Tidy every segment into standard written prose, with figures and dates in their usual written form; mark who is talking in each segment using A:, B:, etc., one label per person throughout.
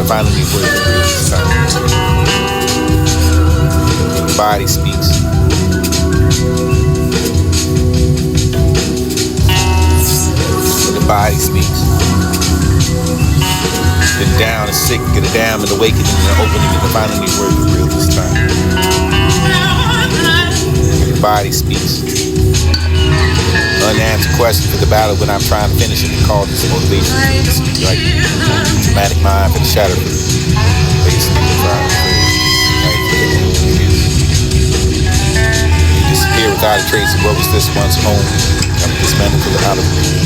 A: finally word the real sound. When the body speaks, when the body speaks, the down is sick, get a down and awakening and the opening and the finally word the real this time. When the body speaks, unanswered question for the battle when I'm trying to finish it and call this motivation. Like dramatic mind for the shadow for the place in the fire. You disappear without a trace of what was this once home. Come dismantled for the out of it.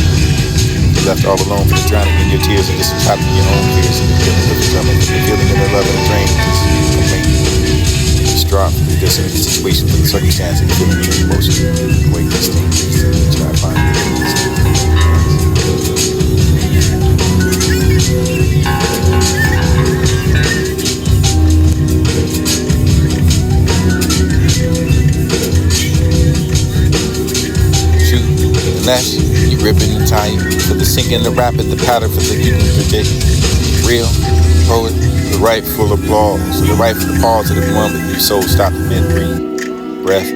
A: You left all alone for the drowning in your tears and just on top of your own fears and the feeling of the drama, the feeling of the love and the drain. Just drop the dissonant situation for the circumstance and the feeling of the emotion. Wake this thing, try to find it. Shoot, the lash, you ripping and tying for the sinking, the rapid, the powder for the you can predict. Real poet, the rightful applause, the rightful pause of the moment your soul stopped mid-breathe. Breath,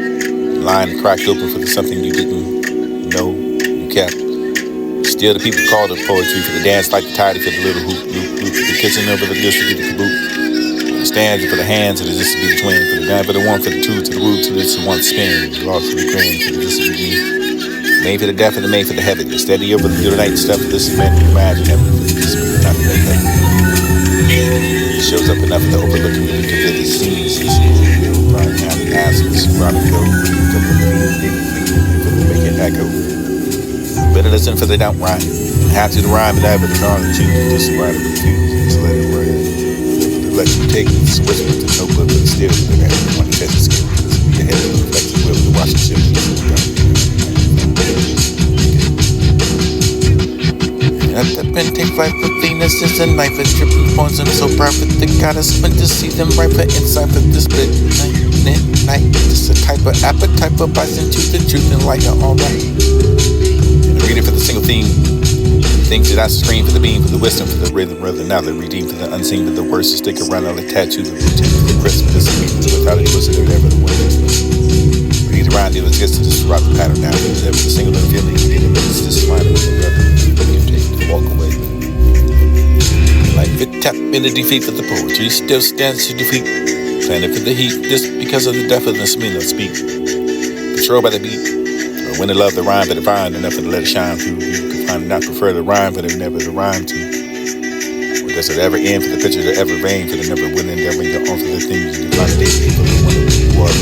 A: line cracked open for the something you didn't know you kept. Still the people called it poetry for the dance like the tidy for the little hoop, loop, the kitchen over the dish to get the kaboot. The stanza for the hands of the this to be the twin, for the nine for the one, for the two, to the root, to this one spin, the lost for the grand, for the this to be me. Made for the deaf and the made for the heavy, the steady over the good night stuff, this is meant to imagine heaven, for the this is not to make heaven. It shows up enough of the overlooking you to feel the scenes, this is right now, the asses, Robin Hill, for the make it echo. Better listen for they don't rhyme. Have to the rhyme and ever the darn the choose. Just write it, refuse, just let it run. Let you take it, just whisper to no book, but still, the man who want to catch the skill. Be ahead of the reflection will to watch the ship. At the pen take flight with Venus is a knife and tripping points and so private they gotta spin to see them right for inside for this bit night. Just a type of appetite for bites into the truth and like it all right. Read it for the single theme. Things that I scream for the beam, for the wisdom, for the rhythm, rather now they're redeemed for the unseen, for the words to stick around all the tattoo, the routine, for the crisp, this without a twist or whatever the word is. Read around it, let's get to disrupt the pattern now. There's every single little feeling you need, it's just line with the brother. You take to walk away. Like fit tap in the defeat for the poetry, still stands to defeat. Planning for the heat, just because of the deafness, me no speak. Controlled by the beat. When they love the rhyme, but they find enough to let it shine through. You can find not prefer the rhyme, but they never the rhyme to. Or does it ever end for the picture that ever vain, for the never winning, never your own for the things you find daily for the one that you are.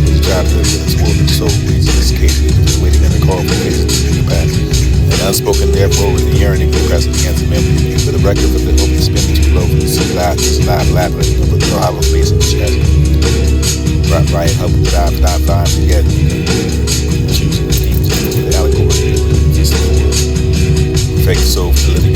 A: The childhood with its woven soul, easy escape, waiting in the call for cases in the past. And unspoken therefore with the yearning for present against the memory. For the record of the open spinning too low, for the sea life, just live, laughing, but the hollow face in the chest. Right, help with the dive, together. Perfect soul for the living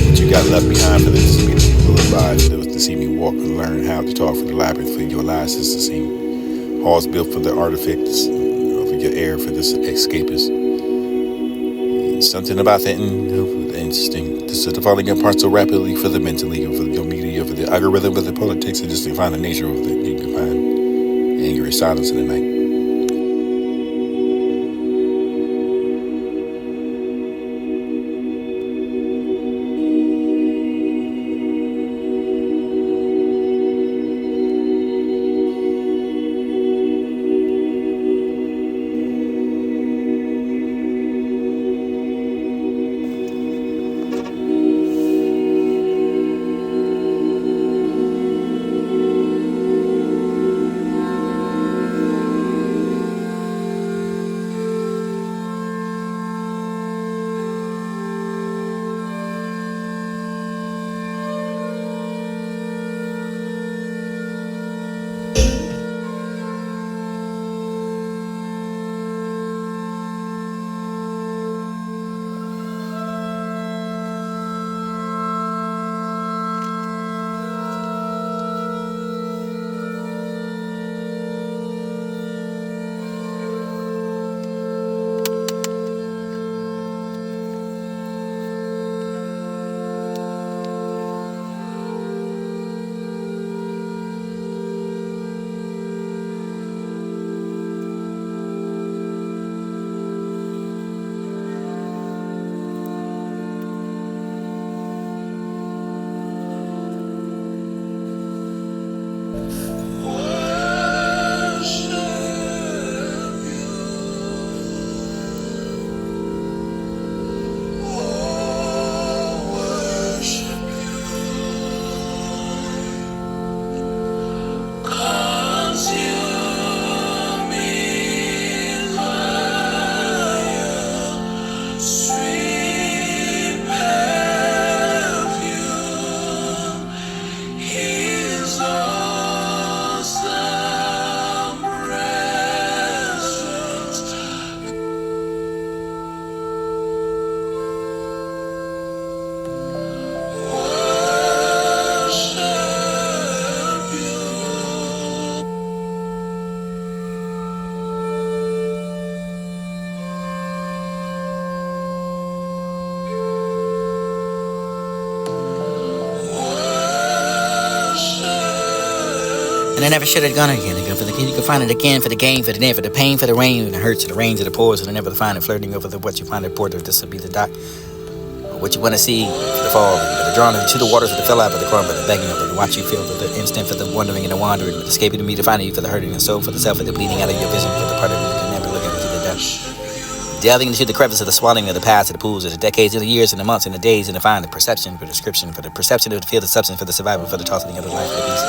A: what you got left behind for this to be the alive to see me walk and learn how to talk for the labyrinth for your lives is to see halls built for the artifacts for your air for this escapist. Something about that interesting. This is the falling apart so rapidly for the mentally, for your media, for the algorithm, for the politics, and just to find the nature of it. You can find angry silence in the night.
B: I never should have gone again. You can find it again for the gain, for the net, for the pain, for the rain, and the hurts, for the rains, and the pours, and I never find it flirting over the what you find important. This will be the doc. What you want to see for the fall, for the drawing to the waters, for the fell out, for the crumb, for the begging, for the watch you feel, for the instant, for the wandering and the wandering, for the escaping to me, to finding you, for the hurting and soul, for the self, for the bleeding out of your vision, for the part of you can never look into the depth. Delving into the crevice of the swallowing of the past, of the pools, of the decades, of the years, and the months, and the days, and to find the perception, for the description, for the perception of the feel, the substance, for the survival, for the tossing of the life, for the peace.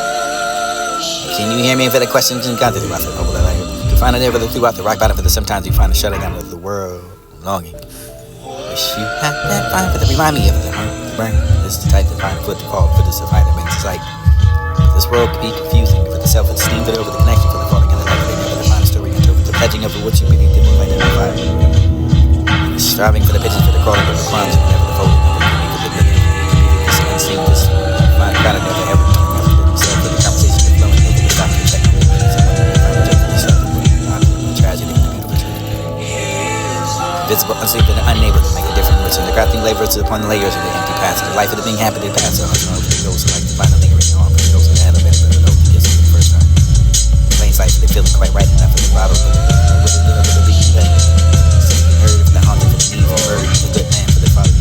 B: Can you hear me? For the questions and content about the noble that I am. You can find it ever throughout the rock bottom, for the sometimes you find the shutting out of the world, longing. Wish you had that fire for the remind me of the heart, the brain. This is the type of find foot to fall for this of hide that makes sight. This world could be confusing for the self-esteem, for the over the connection, for the falling in the light, they never define a story until the pledging of what you believe in might never fire. Striving for the pigeons, for the crawling of the crimes, and never the folding of the meaning of the living. This unseen, this mind kind of never ever self for the conversation, the flowing over the stop and check. Visible, unseen, and unable to make a difference. And the crafting layers upon the layers of the empty past. The life of the being happy to pass. So hugging over the ghost, like the final lingering on, but the ghost of the element, but the note gets it for the first time. Plain sight, for they feeling quite right enough for the bottle, but with a little bit of being that. Simply heard of the haunting for the need for the bird, the good man for the father.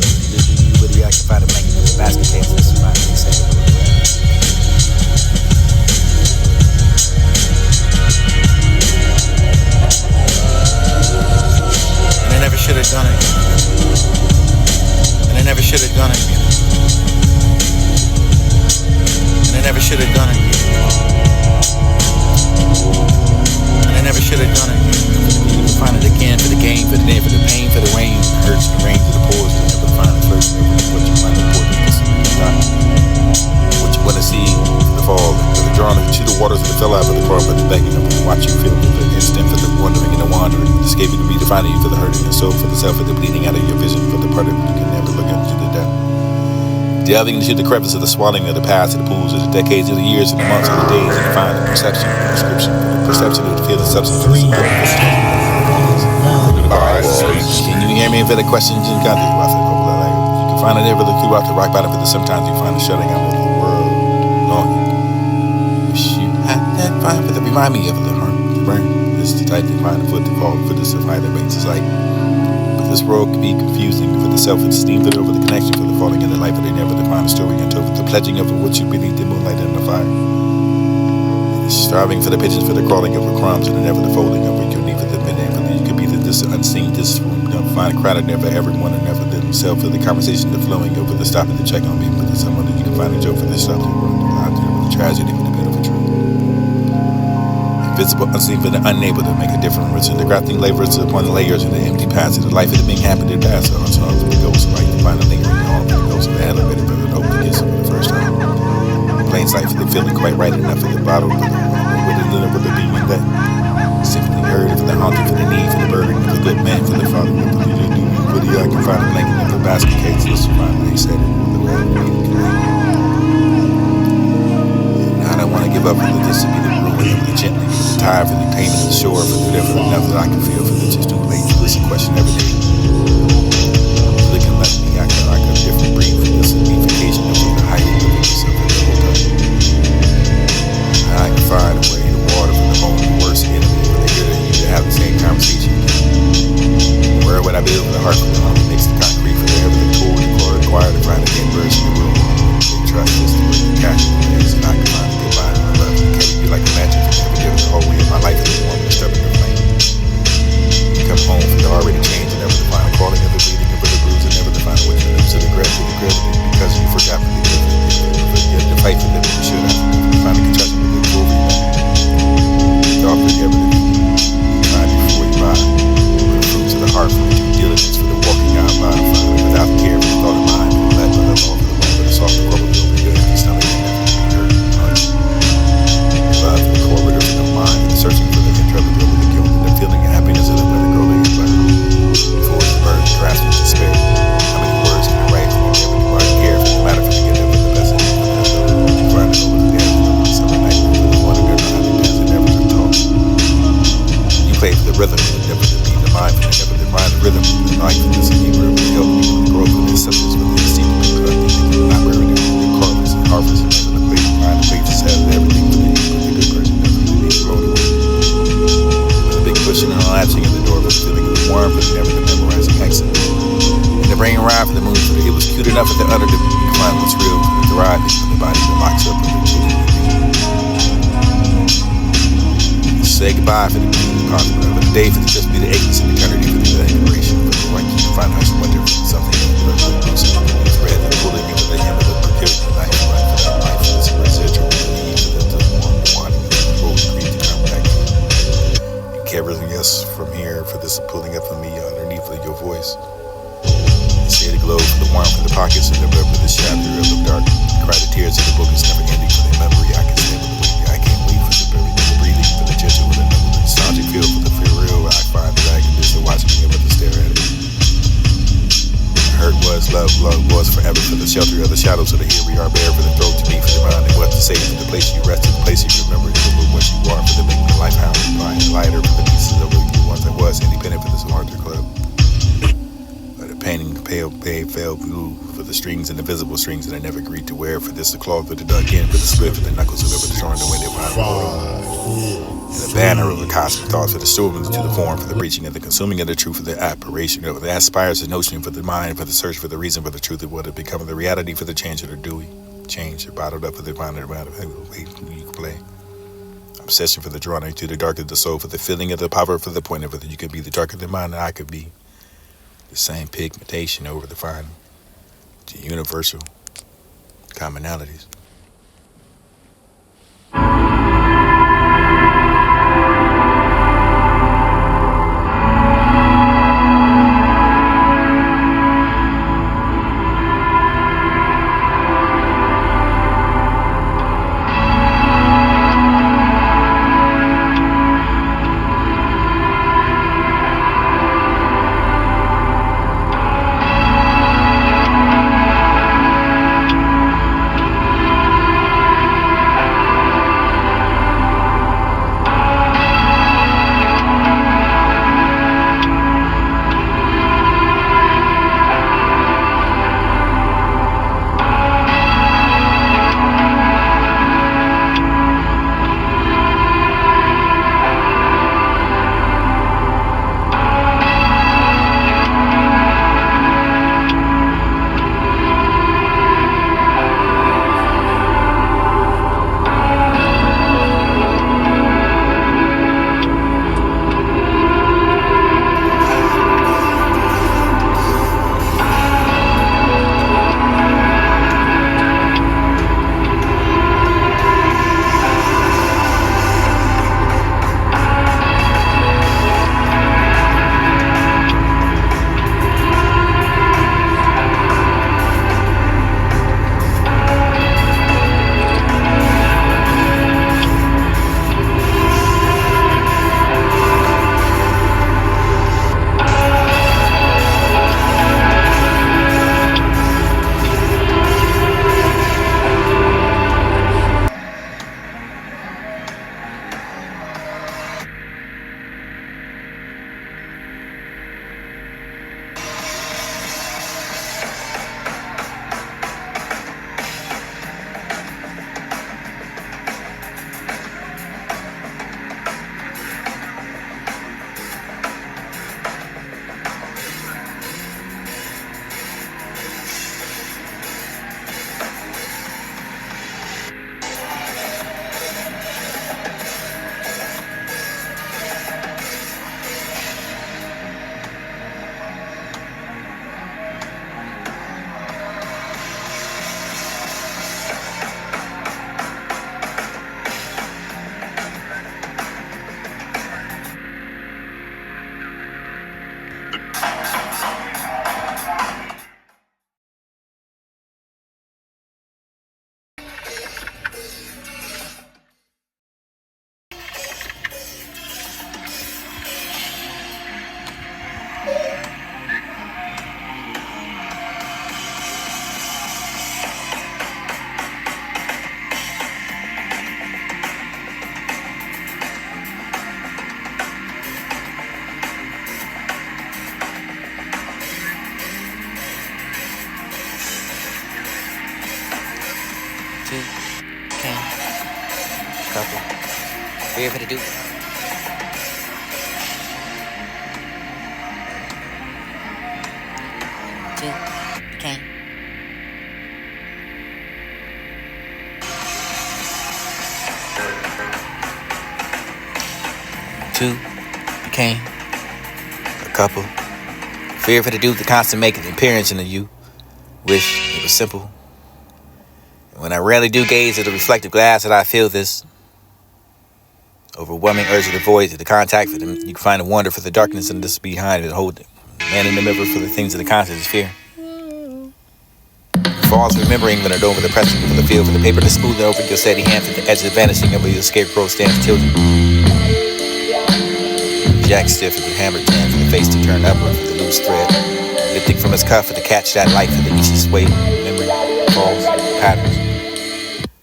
B: What do you occupy the blanket of the basket case? This is my second.
A: I never should have done it. And I never should have done it. And I never should have done it. And I never should have done it. You can find it again for the gain, for the net, for the pain, for the rain, the hurts, the rains, the pours, and never find it first. What you find important is what you want to see for the fall, for the drawing to the waters, for the fell out, for the crawl, for the begging, for the watch you feel, for the instant, for the wandering and the wandering, for the escaping to be defining you, for the hurting and soul, for the self, for the bleeding out of your vision, for the part of you can never look into the depth. Delving into the crevice of the swallowing of the past, of the pools, of the decades, of the years, and the months, of the days, and to find the perception, the description, the perception of the feel, the substance, for the can you hear me for the questions and content? You can find it ever throughout the rock bottom, for the sometimes you find the shutting out of the world longing. Wish you had that fire for the remind me of the heart, the brain. This is the type to find a foot to fall for this of hide that makes us like. But this world can be confusing for the self-esteem, for the over the connection, for the falling in the light, but they never define a story until the pledging of what you beneath the moonlight and the fire. Striving for the pigeons, for the crawling over crumbs, and never the folding over your knee for the midnight. For you could be this unseen, this find a crowd of never everyone and never themselves. For the conversation, the flowing over the stopping to check on me, but there's someone that you can find a joke for this stuff. The tragedy for the beautiful truth. Invisible, unseen, for the unable to make a difference. And the grafting layers upon the layers of the empty past. The life of the being happy to pass. So it's hard for the ghost, like the final lingering on, for the ghost of the elevator, for the hope to get for the first time. Plain sight, for the feeling quite right enough for the bottle, for the being that. Simply heard for the haunting, for the need, for the burden, for the good man, for the father, for the I can find a blanket of the basket case. This finally said it. I don't want to give up for this to be the ruin, for the gently, for the tide, for the pain of the shore, for the whatever enough that I can feel, for the just too late to listen, question every day. Looking like me, I got like a different breed for this unification of the hiding of this of the whole time. I can find a way to water from the home, the worst enemy, where they get you to have the same conversation. Where would I build the heart from the home that makes the concrete for the ever the tool and the core required to find a good version of the room? Trust this to bring the cash in the hands, and I can find a goodbye and my love. It can't be like a magic for never giving the whole way of my life to the one that's stuck in the flame. Come home from the already changed and never to find a crawling of the bleeding of the bruise and never to find a way to live to the gravity because you forgot to live the fight for living you should have find a contraction with the glory y'all forgive it try before you buy the fruits of the heart for due diligence for the walking out by the fire without care for the thought of mind and let the love all for the one with a soft rubber will be good empty stomach and never be hurt love the corridor of the mind and searching for the intrepid over the guilt and the feeling of happiness of the weather growing but before the bird grasping despair how many words can I write for you never do I care for the matter for the good for the best grinding over the dance over the summer night for the one girl how they dance and never to talk you play for the rhythm and never to be the mind for the never to find the rhythm the night for this and you will help me with the growth of this substance with the esteem of people I think not wearing the carpets and harvest and never the place find the place to have everything for the good person Good enough for the utter to find what's real, the thriving for the body that locks up with the say goodbye for the possible, for the day for the just be the aches and eternity for the inspiration, for the right to find us wonder something is red and pulling into the hem of the procurement life, right for that life, for this residual need for the wanting before we agree to come back and carrying us from here for this pulling up from me underneath of your voice. See the glow for the warmth for the pockets and the rub for the chapter of the dark. Cry the tears of the book is never ending for the memory I can stand with the weight. I can't wait for the buried, the breathing for the gentle with another nostalgic feel for the feel real. I find that I can just watch me able to stare at it. Hurt was, love was forever for the shelter of the shadows of the here we are bare for the throat to be for the mind and what to say for the place you rested, the place you remember, for what you are for the making the life hound, lighter for the pieces of what you once I was, independent for this larger club. Painting the pale blue for the strings and the visible strings that I never agreed to wear. For this, the cloth with the duck in, for the split, for the knuckles of the showing the way they and the banner of the cosmic thoughts for the stewardship to the form, for the preaching of the consuming of the truth, for the aspiration of the aspires the notion, for the mind, for the search for the reason, for the truth of what had become the reality, for the change of the dewy change, bottled up for the final amount of way you can play. Obsession for the drawing to the dark of the soul, for the feeling of the power, for the point of it that you could be the darker than mine and I could be. The same pigmentation over the fine, the universal commonalities.
B: couple. Ready for the do. Two, okay. two became a couple. Fear for the dude that constantly making an appearance in the you. Wish it was simple. And when I rarely do gaze at the reflective glass that I feel this overwhelming urge to avoid the contact for them, you can find a wonder for the darkness and this behind it, hold it. Man in the mirror for the things of the conscience is fear. Falls remembering when it over the pressing for the field for the paper to smooth over your steady hand for the edge of vanishing over your scarecrow stands tilted. Jack stiff for the hammered tan for the face to turn upward for the loose thread. Lifting from his cuff for the catch that light for the easiest way. Memory, falls, patterns.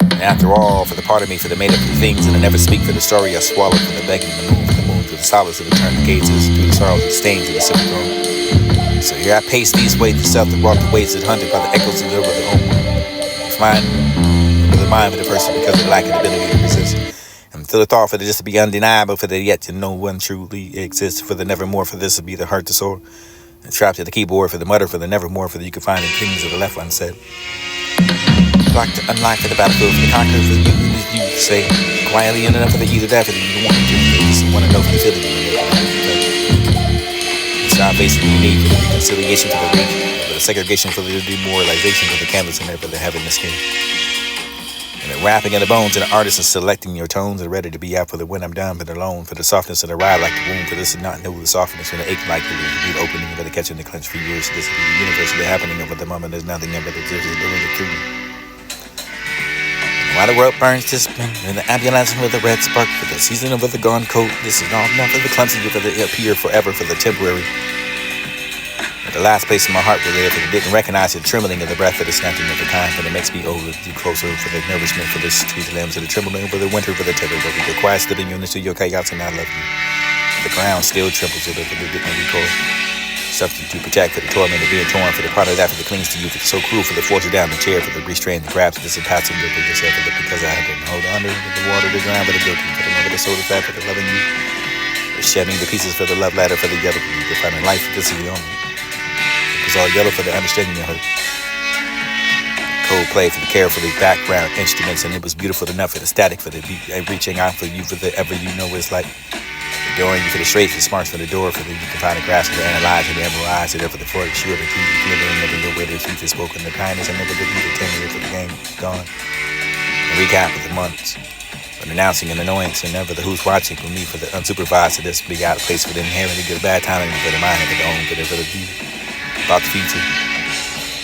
B: And after all, for the part of me for the made up of things and I never speak for the story I swallow for the begging the moon for the moon for the solace of the turn the gazes through the sorrows and stains of the simple throne. So here I pace these ways the self that brought the ways that hunted by the echoes of the own. Find the mind of the person because of the lack of ability to resist. And feel the thought for the just to be undeniable for the yet to no one truly exists for the nevermore for this to be the hurt the soul. And trapped at the keyboard for the mutter for the nevermore for the you can find the things of the left unsaid. Block to unlock for the battlefield for the conqueror for the you say quietly enough for the either that for the you want to just want to know for the feeling it's not basically unique for the reconciliation for the region for the segregation for the demoralization for the canvas and there for the heaven the skin and the wrapping of the bones and the artist and selecting your tones and ready to be out for the when I'm done for the loan for the softness of the ride like the wound for this is not know the softness and the ache like the opening for the catching the clench for years this is the universe of the happening of the moment there's nothing ever that's doing the truth. While the world burns to spin, and the ambulance with the red spark for the season of the gone coat. This is not enough for the clumsy, for the appear forever for the temporary. But the last place in my heart was there, for the didn't recognize the trembling of the breath, for the snatching of the time, for the makes me over, too closer, for the nourishment, for the street limbs, for the trembling, for the winter, for the tether, for the quiet slipping units to your chaos, and I love you. The ground still trembles, for the didn't recall. Substitute to protect for the torment of being torn for the part of that for the clings to you for the so cruel for the force down the chair for the restraint the grabs this impassive for yourself for the because I didn't hold on to the water the ground for the guilty for the love of the soul the fat for the loving you the shedding the pieces for the love ladder for the yellow for you defining life this is the only it was all yellow for the understanding your hurt cold play for the carefully background instruments and it was beautiful enough for the static for the beat reaching out for you for the ever you know what it's like adoring you for the straight, for the smarts, for the door, for the you can find the grass, for the analyze, for the emerald eyes, for the floor, the shoe, the TV, glittering over your way, the truth is spoken, the kindness, and never the beauty, 10 years for the game gone. The recap of the months, for the announcing and annoyance, and never the who's watching for me, for the unsupervised, for this big out of place, for the inherently good bad timing, for the mind, for the own, for the view, about the future,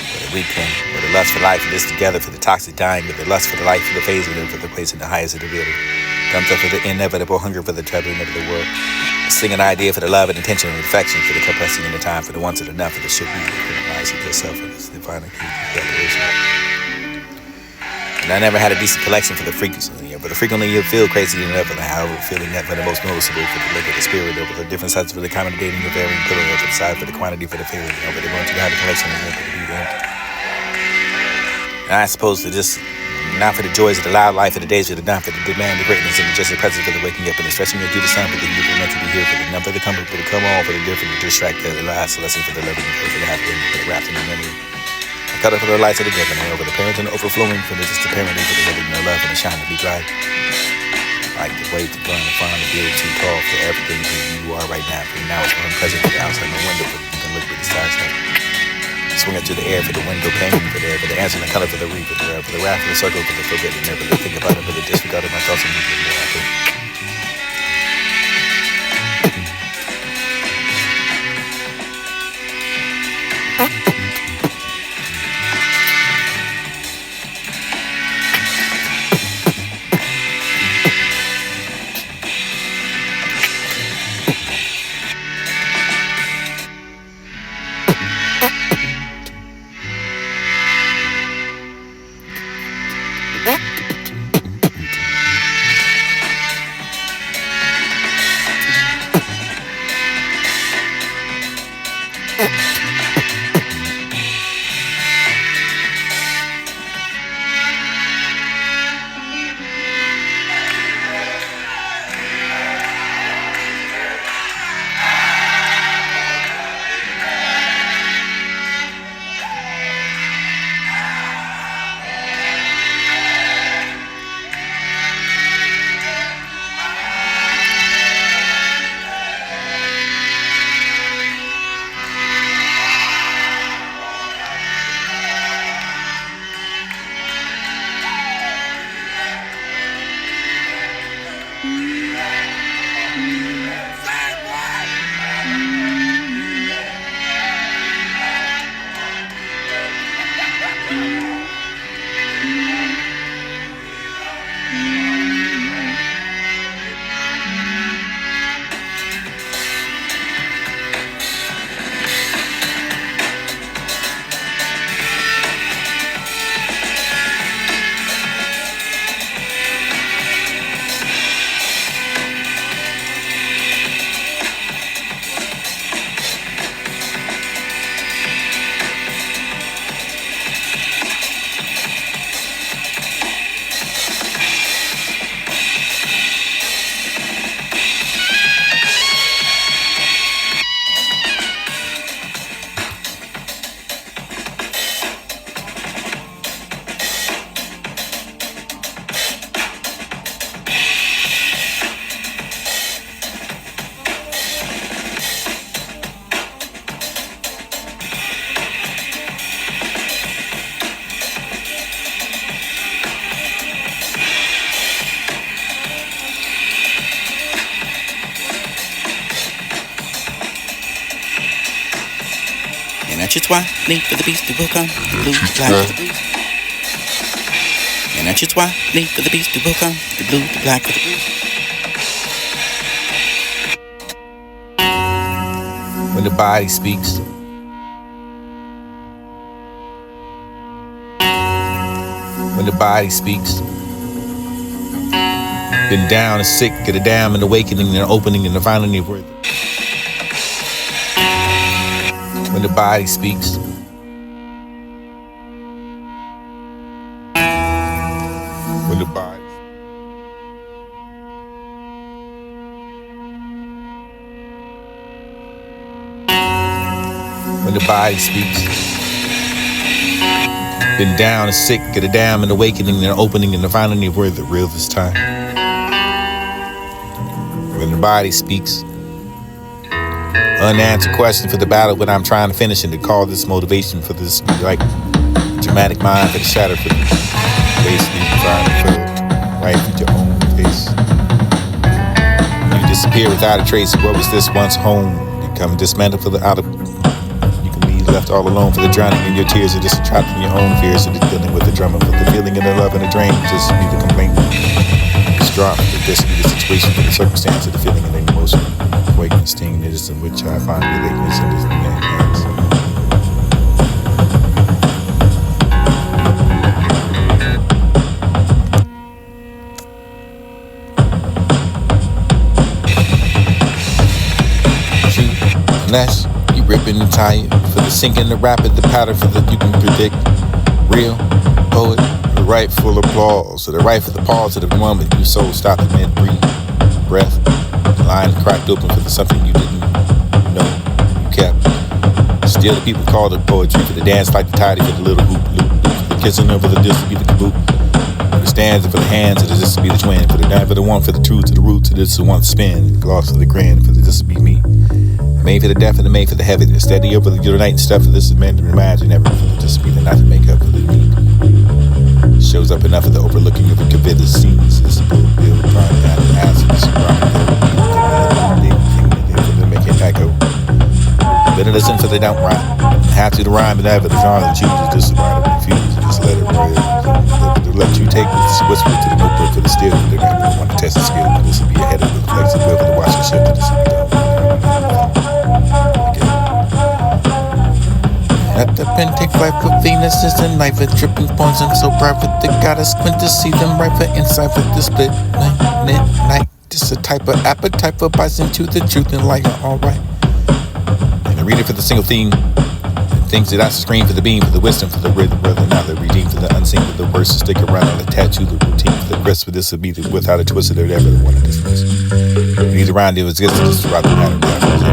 B: for the weekend, for the lust for life, for this together, for the toxic dying, for the lust for the life, for the phase, for the place in the highest of the real. Comes up for the inevitable hunger for the traveling of the world. A singing idea for the love and intention and affection for the compressing in the time for the once and enough for the should be for the rise of yourself for this divine preparation. And I never had a decent collection for the frequency, but the frequently you feel crazy enough and however feeling that for the most noticeable for the look of the spirit over the different sides for the accommodating the varying pillar over the side for the quantity for the feeling over the one to have the collection and for the be there. And I suppose to just not for the joys of the loud life of the days of the not for the demand, the greatness, and just the presence for the waking up and the stretching you do the sun for the you were meant to be here for the numb for the comfort for the come on for the different the distract the last lesson for the loving for the happy for the wrapped in the memory. I cut it for the lights of the given over the parent and the overflowing for the just the parenting for the living no love and the shine to be bright. Like the way to burn the fun to build too tall for everything you are right now. For now it's unpresent for the outside no window but you can look with the stars like. Swing it to the air for the window pane for the answer and the color for the reef for the wrath for the circle for the forbidden never to think about it for the disregard of my thoughts and And that's just why, leave for the beast, it will come, the blue, the black, the blue. And that's just why, leave for the beast, it will come, the blue, the black, the blue.
A: When the body speaks, when the body speaks, been down and sick, get a damn and awakening and an opening and a finding of worth. When the body speaks, when the body, when the body speaks, been down and sick, get a damn and awakening and an opening and a finding of worth the real this time. When the body speaks, unanswered question for the battle when I'm trying to finish and to call this motivation for this like dramatic mind for the shatter for the basically trying to feel right with your own face. You disappear without a trace. What was this once home? You come dismantled for the out of. You can be left all alone for the drowning in your tears or just trapped in your own fears or the dealing with the drama for the feeling and the love and the drain. Just be the complaint. Just drop the destiny, the situation for the circumstance of the feeling and the emotion. Awakening sting that is in which I find relatedness in this man's hands. Unless you ripping and tired for the sinking, the rapid, the pattern for the you can predict. Real poet, the right full applause, or the right for the pause of the moment you soul stop and then breathe. Breath, the line cracked open for the something you didn't know you kept. Still the people called it poetry for the dance like the tidy for the little hoop loop. For the kissing over the disc to be the kaboot. For the stands and for the hands, for the this to be the twin. For the night for the one, for the truth, to the root, to this to one spin. The gloss for the grin, for the this to be me. Made for the deaf and the made for the heavy, the steady over the night and stuff. For this is meant to imagine everything for just be the night to make up for the need. Shows up enough of the overlooking of the convivial scenes. This build, trying to add answers, for the making echo. Better listen for they don't rhyme. Have to the rhyme, but ever the genre chooses just to write and refuse and just let it real. Let you take this whisper to the notebook for the still. They're going to want to test the skill, but this will be ahead of the flexibility for the watching shift that this will be done. At the pen, take flight for Venus is a knife with dripping points. I'm so proud with the goddess squint to see them right for inside for the split night. Just a type of appetite for bison to the truth and light. Alright. And I read it for the single theme. Things that I scream for the beam, for the wisdom, for the rhythm, rather not the redeem, for the unseen, for the worst to stick around on the tattoo, the routine, for the rest for this will be the without a twist of the ever the one to dismiss. These around it was just throughout the matter.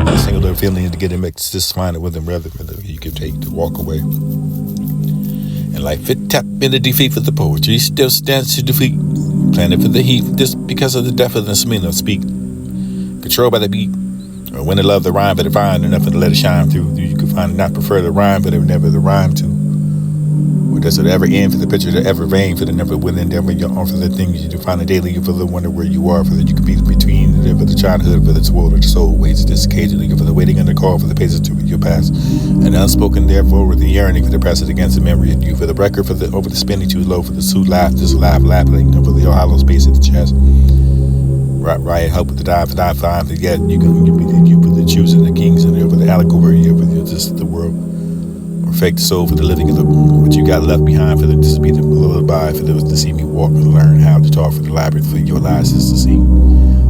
A: The singular feeling to get it mixed, just find it with them rather than you can take to walk away. And like fit tap in the defeat for the poetry, still stands to defeat. Planted for the heat, just because of the depth of the meaning of speak. Controlled by the beat. Or when they love the rhyme, but the vine, or nothing to let it shine through. You can find it not prefer the rhyme, but it never the rhyme to. Or does it ever end for the picture, the ever vain, for the never will endeavor your own for the things you do find the daily, for the wonder where you are, for that you can be between there for the childhood, for the sword of the soul, waits this occasionally for the waiting on the call for the paces to your past, and unspoken therefore with the yearning for the pressing against the memory of you, for the record for the over the spinning too low, for the suit laugh, this laugh laughing over the hollow space of the chest. Riot help with the die for die fine, forget you for the choosing the kings and over the allegory over the world. Perfect the soul for the living of the what you got left behind for the to be the lullaby for those to see me walk and learn how to talk for the labyrinth for your lives is to see.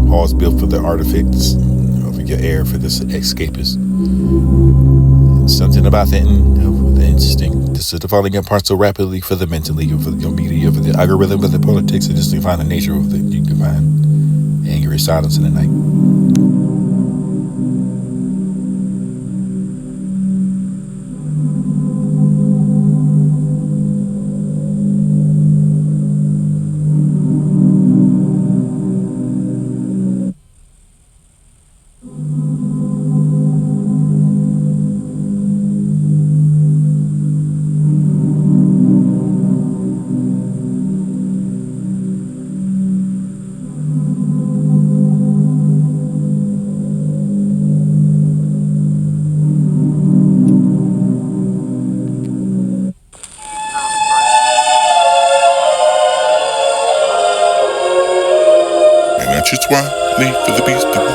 A: Halls built for the artifacts of your air for this escapist. Something about the interesting. This is the falling apart so rapidly for the mentally, for your media, for the algorithm, for the politics, and just to find the nature of the you can find angry silence in the night.
C: That's why leave for the beast to walk on.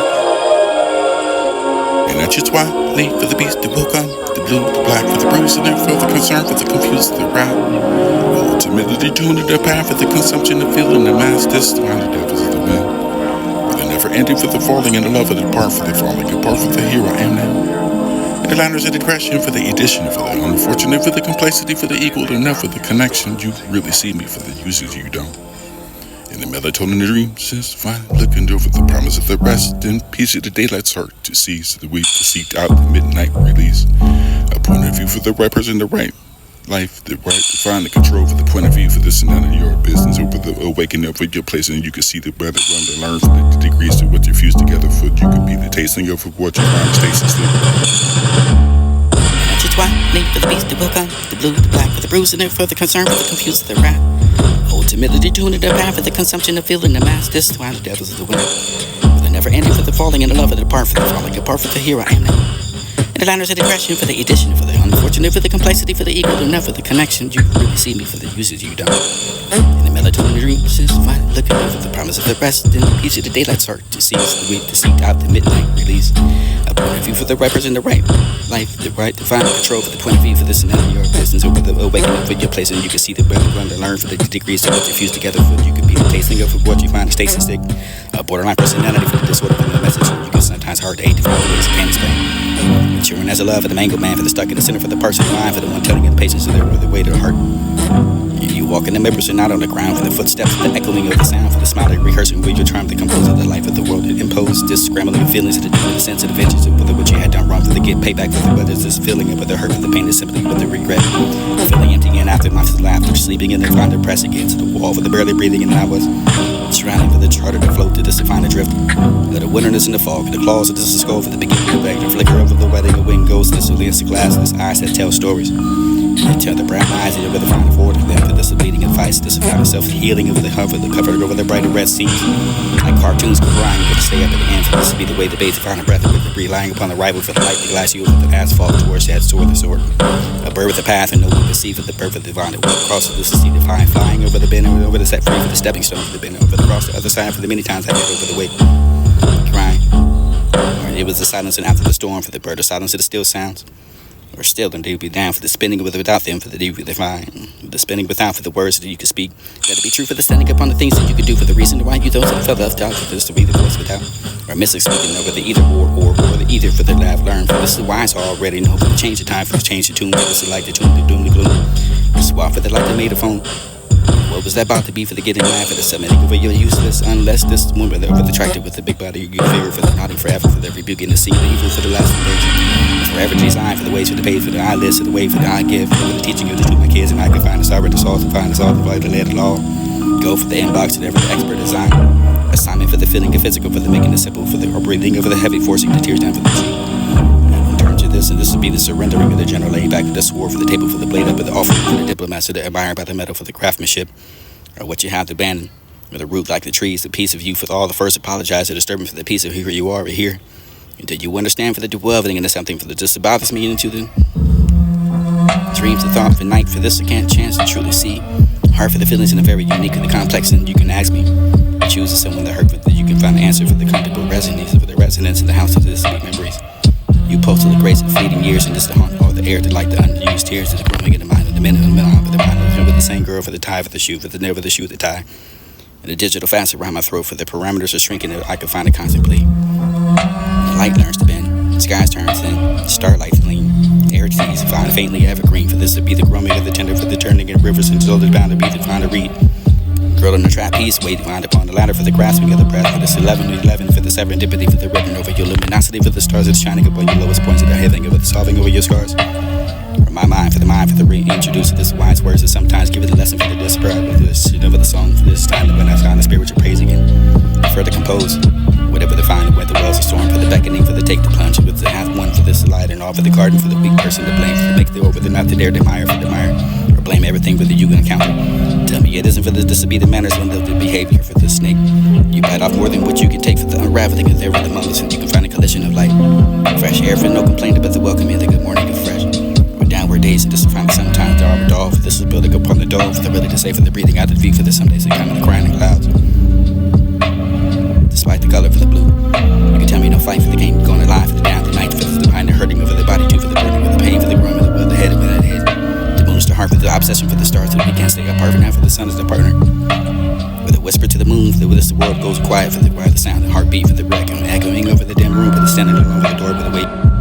C: And that's why leave for the beast to walk on. The blue, the black, for the bruised, and for the concern, for the confused, the right. Ultimately tuned to the path for the consumption of feeling the mass. This the the devils of the wind. For the never ending, for the falling and the love of the part, for the falling apart, for the here I am now. And the liners of the crashing, for the addition, for the unfortunate, for the complexity, for the equal enough, for the connection. You really see me, for the users you don't. In the melatonin dreams, just fine, looking over the promise of the rest and peace of the daylight's heart to seize the week to seek out the midnight release. A point of view for the right person, the right life, the right to find the control for the point of view for this and none of your business. Over the awakening of your place, and you can see the brother run to learn from the degrees to what you fuse together for. You could be the tasting of what you find stasis sleep.
D: That's why leave for the beast to walk on. The blue, the black, for the bruised, and for the concern, for the confused, the right. Ultimately tuned to the path for the consumption of feeling the mass. This is why the devils of the wind. For the never ending, for the falling and the love of the part, for the falling apart, for the here I am now. And the liners of the crashing, for the addition, for the unfortunate, for the complexity, for the equal enough, for the connection. You really see me, for the uses you don't. In the melatonin dreams, just fine, looking over the promise of the rest, and the peace of the daylight's heart to seize the week to seek out the midnight release. A point of view for the right person, the right life, the right to find control for the point of view for this and none of your business. Over the awakening for your place, and you can see the brother run to learn for the degrees to what you fuse together for. You could be the tasting of what you find, stay sick. A borderline personality for the disorder for the message. You can sometimes hard to hate to find ways you can't explain. Maturing as a love for the mangled man, for the stuck in the center, for the person mind, for the one telling you the patience of the way to the heart. You walk in the mirrors and not on the ground, for the footsteps, for the echoing of the sound, for the smiling rehearsing with your charm, the compose of the life of the world it imposed. This scrambling of feelings of the deep, the sense of the vengeance of what you had done wrong, for the get payback, for the brothers, this feeling of the hurt, for the pain, the sympathy, with the regret. Feeling empty and aftermath of laughter, sleeping and then find the press against the wall, for the barely breathing, and I was surrounding for the charter to float to this to find adrift. For the winterness in the fog, for the claws of this skull, for the beginning of the back, the flicker of the wedding, the wind goes, this against the glass, this eyes that tell stories. They tell the brown eyes that the final forward of them for this bleeding advice, this about itself, the healing of the hover, the cover over the brighter red scenes. Like cartoons go crying, but to stay up at the end, for this to be the way the babes find a breath with the relying upon the rival for the light, the glassy over the asphalt towards that sword, the sword. A bird with a path and no one can see for the birth of the divine that walk across the sea to find, flying over the bend, over the set free for the stepping stone for the bend, over the cross the other side for the many times I hit over the way, crying. Or it was the silence and after the storm for the bird, the silence of the still sounds. Or still, then they would be down for the spinning with or without them, for the deep divine. The spinning without for the words that you could speak. Let it be true for the standing upon the things that you could do for the reason why you those that fell left out for this to be the voice without. Or misspeaking over the either or the either for the laugh learn. For this is wise already know for the change of time, for the change of tune. For this is like the tune, the doom, the gloom. The swap for the light that made a phone. What was that about to be for the getting mad for the submitting over your useless unless this woman over the tractor with the big body you fear for the nodding forever for the rebuking the scene the evil for the last foundation forever designed for the ways for the page for the eyelids for the way for the eye give for the teaching of the truth my kids and I can find the star with the sauce to find the salt to find the lead of law go for the inbox and ever the expert design assignment for the feeling of physical for the making the simple for the breathing over the heavy forcing the tears down for the cheek and turn to this and this will be the surrendering of the general laying back of the sword for the table for the blade up of the offering for the diplomats to the admired by the metal for the craftsmanship or what you have to abandon With a root like the trees, the peace of you for all the first apologize to disturb me for the peace of who you are right here. Until you understand for the dwelling into something for the just bothers me into the dreams, the thought of a night for this I can't chance to truly see. Heart for the feelings and the very unique and the complex, and you can ask me. Choose someone that hurt for that you can find the answer for the comfortable resonance for the resonance in the house of the sweet memories. You post to the grace of fleeting years and just to haunt all the air to like the unused tears that's growing in the mind of the minute and the middle of the mind with the same girl for the tie for the shoe for the never the shoe the tie. And the digital fast around my throat for the parameters are shrinking that I can find it constantly. The light learns to bend, the skies turn thin, starlight lean, air trees find faintly evergreen for this to be the growing of the tender for the turning in rivers until it's bound to be the find to read. Girl in the trapeze, waiting wind upon the ladder for the grasping of the breath for this 11 for the serendipity for the ribbon over your luminosity for the stars that's shining upon your lowest points of the healing over the solving over your scars. For my mind for the reintroduce to this wise words that sometimes give it a lesson for the desperate with this over the song for this time when I find the spiritual praise again. Further compose whatever the find where the wells are storm for the beckoning for the take the plunge with the half one for this light and all for the garden for the weak person to blame for the make the over the not to dare admire for the mire or blame everything for the you gonna count. Tell me it isn't for this to be the manners when the behavior for the snake. You bite off more than what you can take for the unraveling of there with the moments and you can find a collision of light. Fresh air for no complaint about the welcome in the good morning of fresh. Or downward days and just to find sometimes there are dull for this is building upon the dome for the ability to say for the breathing out of the view for the some days that come in the crying in clouds. Despite the color for the blue, you can tell me no fight for the game going alive for the down the night for the behind the hurting over the body too for the burning for the pain for the growing for the head of that head. The heart for the obsession for the stars so that we can't stay apart for now for the sun is the partner. With a whisper to the moon for the world goes quiet for the quiet the sound and heartbeat for the wreck and echoing over the dim room for the standing alone over the door with the weight.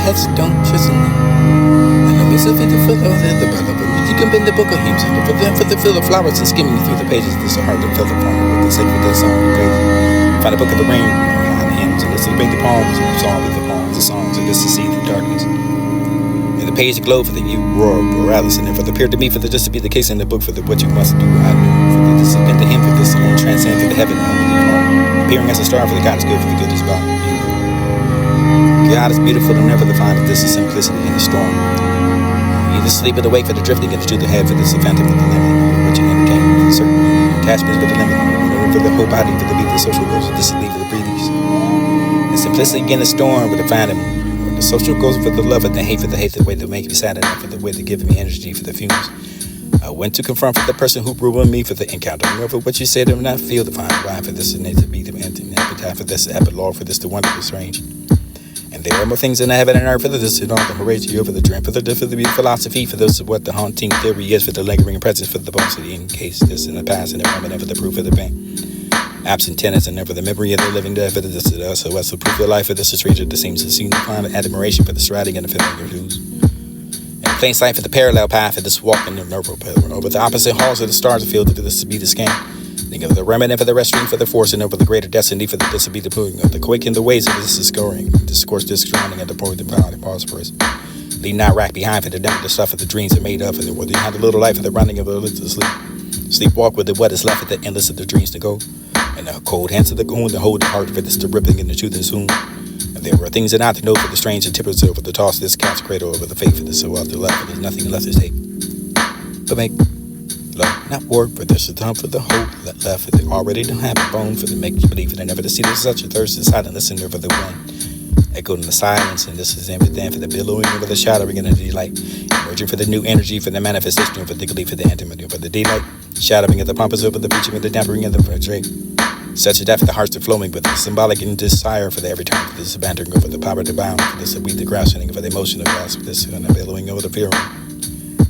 B: headstone chiseling. And the midst of it, the full of the brother. You can bend the book of hymns, and for the fill of flowers and skimming through the pages. This is hard to fill the poem with the sacred the song of praise. Find a book of the rain, and the hymns, and this is to bring the poems, and the song with the poems, the songs, and this to see the darkness. And the page to glow for the you roar, Borealis, and then for the appeared to me, for the just to be the case in the book, for the what you must do, I knew. For the this has been to him, for this alone transcend to the heaven, appearing as a star, for the God is good, for the good is about you. God is beautiful and never the find of this is simplicity in the storm. Either sleep or awake for the drifting into the head, for this is phantom of the limit, what you entertain for the certain attachments with the limit, for the whole body, for the beat, the social goals, for this is leave for the breathings. And simplicity in the storm with the phantom. The social goals for the love and the hate, for the way that make me sad enough, for the way that give me energy for the fumes. I went to confront for the person who ruined me for the encounter. For what you said and not feel the fine why for this and to be the epitaph for this epilogue for this the wonder this range. And there are more things in the heaven and earth for this and all the Horatio for the dream for the philosophy for this is what the haunting theory is for the lingering presence for the falsity in case this in the past and the moment for the proof of the pain. Absent tenants and never the memory of the living dead for this is us. So what's the proof of life for this is stranger that seems to seem to find admiration for the striding and the feeling of views. And plain sight for the parallel path of this walking in the nerve over the opposite halls of the stars field to this to be the scan. Think of the remnant for the restroom for the force and over the greater destiny for the this to be the pulling of the quake in the ways of this is scoring. Discourse this drowning at the point of the power prosperous. Leave not rack behind for the devil the stuff of the dreams are made of and whether you have a little life for the running of the little sleep. Sleepwalk with the what is left of the endless of the dreams to go. And the cold hands of the goon to hold the heart for this the ripping in the truth and soon. And there were things that I to know for the strange and tippers over the toss this cat's cradle over the faith for the so out the left there's nothing left to take. But make love, not war, for there's a time for the hope that left for the already don't have a bone for the make you believe it and never to see there's such a thirst inside and listener for the wind. Echoed in the silence, and this is everything for the billowing over the shattering and the delight. Emerging for the new energy for the manifestation for the glee for the antimatter for the daylight. Shattering of the pompous over the preaching of the dampering of the drink. Such a death for the hearts are flowing with the symbolic and desire for the every time for this bantering over the power to bound for this weed the grasping for the emotional grasp for this and the billowing over the fear.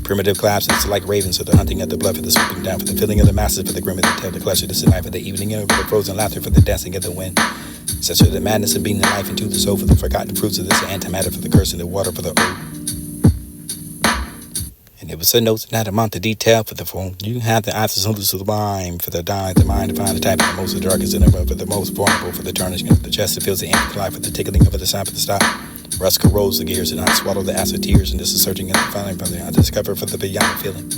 B: Primitive collapse, it's like ravens for the hunting of the blood for the swooping down for the filling of the masses for the grim of the tail, the clutch of the night for the evening over the frozen laughter for the dancing of the wind. Such as the madness of being the knife into the soul for the forgotten fruits of this antimatter for the curse in the water for the old. And it was a note, not amount of detail for the form. You have the answers of the mind for the dying, the mind to find the type of the most the darkest in the for the most vulnerable for the tarnishing of the chest that feels the empty life for the tickling of the sound for the stop. Rust corrodes the gears and I swallow the acid tears and this is searching and finding for the I discover for the beyond feeling.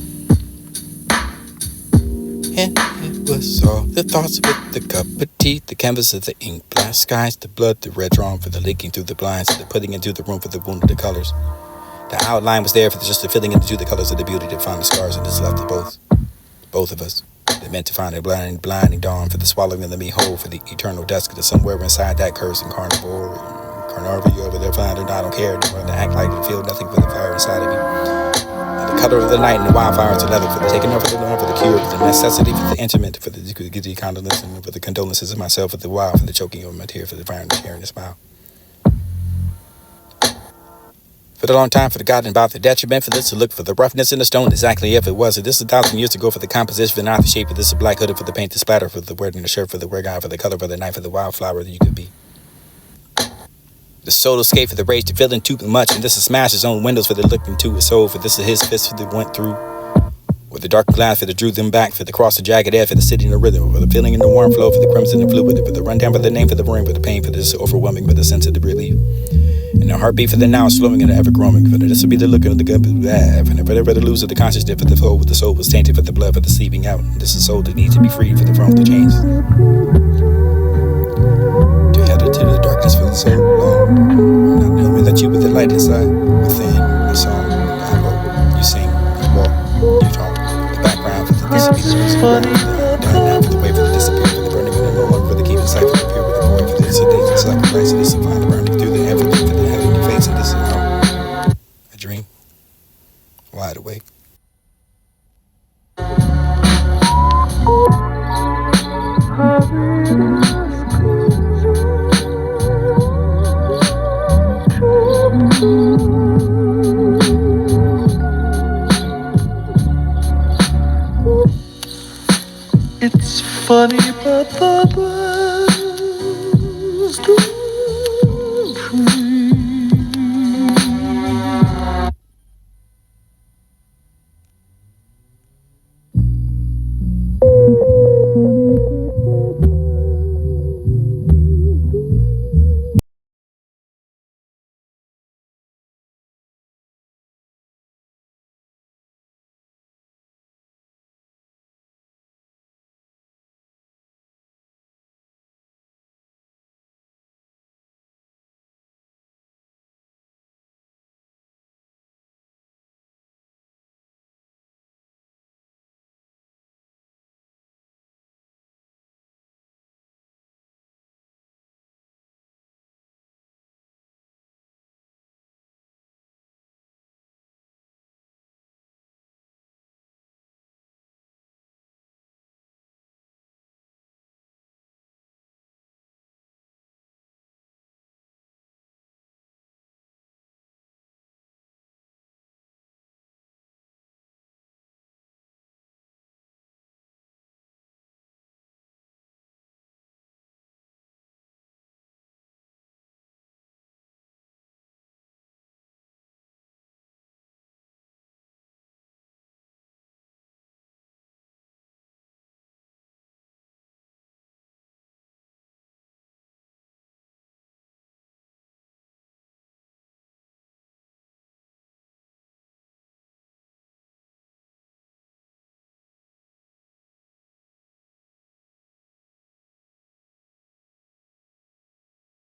B: And it was all the thoughts with the cup of tea, the canvas of the ink, black skies, the blood, the red drawn for the leaking through the blinds, the putting into the room for the wound of the colors. The outline was there for just the filling into the colors of the beauty to find the scars and this left to both of us. They meant to find a blinding dawn for the swallowing of the me whole for the eternal dusk that somewhere inside that cursed and carnivore over there find it, I don't care. They want to act like they feel nothing for the fire inside of me. And the color of the night and the wildfires are leather for the taking over the love for the cure, for the necessity for the intimate, for the condolence and for the condolences of myself, for the wild, for the choking over my tear, for the fire and the tear and the smile. For the long time, for the God and about the detriment, for this to look for the roughness in the stone, exactly if it was. This is 1,000 years ago for the composition, for not the shape of this, black hooded for the paint, the splatter, for the word in the shirt, for the wear guy, for the color, for the knife, for the wildflower that you could be. The soul escaped for the rage to feeling too much, and this is smash his own windows for the looking to his soul, for this is his fist that went through. With the dark glass for the drew them back, for the cross the jagged edge, for the city in the rhythm, for the feeling in the warm flow, for the crimson and fluid, for the rundown, for the name, for the roaring, for the pain, for this overwhelming, for the sense of the relief. And the heartbeat for the now slowing and the ever growing, for this will be the look of the good bad, for the lose of the consciousness, for the flow with the soul was tainted, for the blood, for the sleeping out. And this is soul that needs to be freed for the from the chains. To head into the darkness for the soul long. Not knowing that you with the light inside, within the song, I wrote, you sing, you walk, you talk, the background for the disappearance, down for the way for the disappear, for the burning of the no longer for the keeping sight for the pure, with the void for the sedation, sacrifice, and this is find the burning through the everything for the heaven in your face, and this is how a dream, wide awake.
E: It's funny, but the best